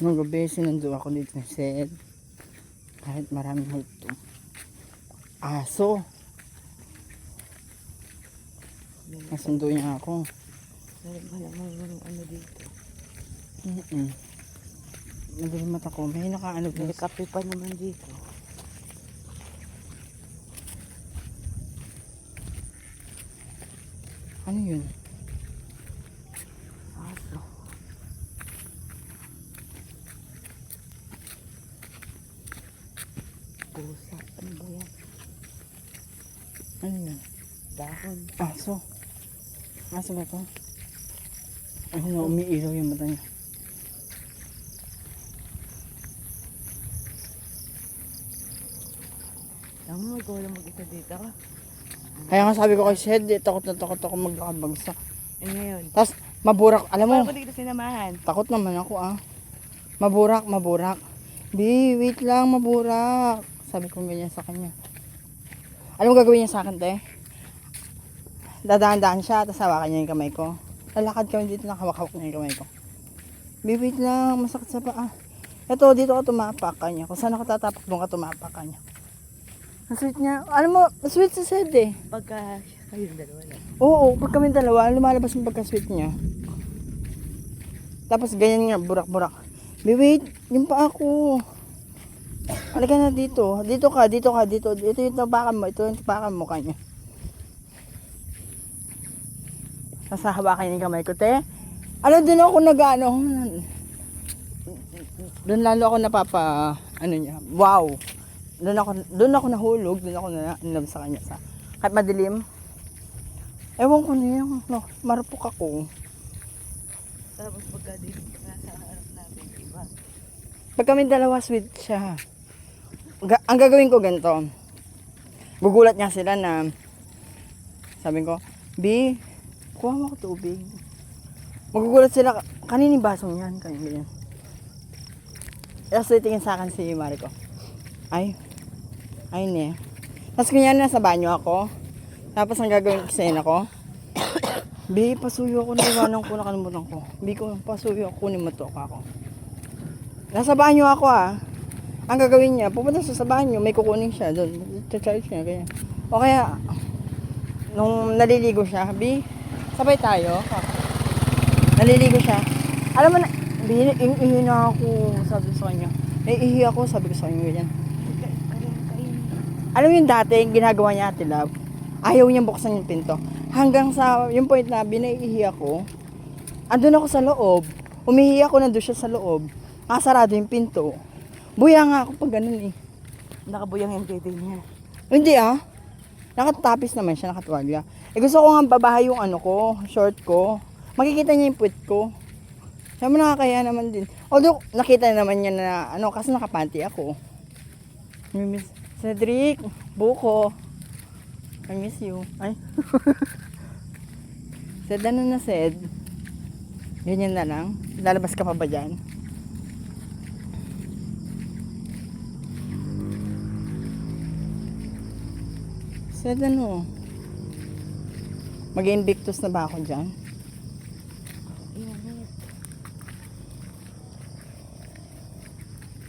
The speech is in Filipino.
Nung gabi, sinundo ako dito ng Sed. Kahit maraming multo. Aso! Nasundo niya ako. Meron ba namang ano dito? Madaling mata ko. May nakaano May dito. kape pa naman dito. Ano yun? Aso. Pusa. Ano ba yan? Ano yun? Dahon. Aso. Aso ba ito? Ayun, umiilaw yung mata niya. Alam mo, ikaw lang mag-isa dito ka. Kaya nga sabi ko kay Sed, takot na takot ako maglakad-bagsak. Eh ngayon. Tapos, maburak. Alam mo, Paano ko dito sinamahan? takot naman ako Maburak, maburak. Di, wait lang, maburak. Sabi ko ganyan sa kanya. Alam mo gagawin niya sa akin, te? Dadaan-daan siya, tapos hawakan niya yung kamay ko. Lalakad kami dito, nakahawak niya yung kamay ko. Di, wait lang, masakit sa paa. Ito, dito ka tumapak ka niya. Kung saan ako tatapak, doon ka tumapak ka niya. Ang sweet niya. Alam mo, sweet sa Sed eh. Pagka kayong dalawa lang. Oo, pag kami dalawa, lumalabas yung pagka-sweet niya. Tapos ganyan nga, burak-burak. Wait, yung pa ako. Halika na dito. Dito ka, dito ka, dito. Ito yung tapakan mo, ito yung tapakan mo kanya. Sasahawakan yung kamay ko, te. Doon ako nag-ano. Doon lalo ako napapa, ano niya, wow. Doon ako nahulog, doon ako nanam sa kanya. Kahit madilim. Ewan ko na yung, marupok ako. Tapos pagka dito, nasa harap natin, iba. Pag kami dalawa, sweet siya. Ang gagawin ko ganito. Gugulat nga sila na, sabi ko, B, kuha mo ako tubig. Magugulat sila, kaninin basong yan, kaninin yan. Tapos titingin sa akin si Mariko. Ay ne. Tapos kanya nasa banyo ako. Tapos ang gagawin ko ko, B, pasuyo ako, naiwanan ko, nakalimutan ko. B, ko pasuyo ako, kunin mo to ako. Nasa banyo ako Ang gagawin niya, pupunta siya sa banyo, may kukunin siya doon. Charge niya, ganyan. O kaya, nung naliligo siya, B, sabay tayo. Naliligo siya. Alam mo na, B, ihi na ako, sabi ko sa kanya. Ihi ako, sabi ko sa kanya, ganyan. Alam mo yung dati, ginagawa niya Ate Love, ayaw niyang buksan yung pinto. Hanggang sa yung point na binaihi ako, andun ako sa loob. Umihi ako, nandun siya sa loob. Nakasarado yung pinto. Buya nga ako pag ganun eh. Nakabuyang yung dede niya. Hindi nakatapis naman siya, nakatuwalya. Gusto ko nga babahay yung ano ko, short ko. Makikita niya yung puwit ko. Siya mo nakakaya naman din. Although, nakita naman niya na kasi nakapanty ako. Miss Cedric, buko. I miss you. Ay. Sed, ano na Sed? Ganyan na lang. Lalabas ka pa ba dyan? Sed, ano? Mag-invictus na ba ako dyan?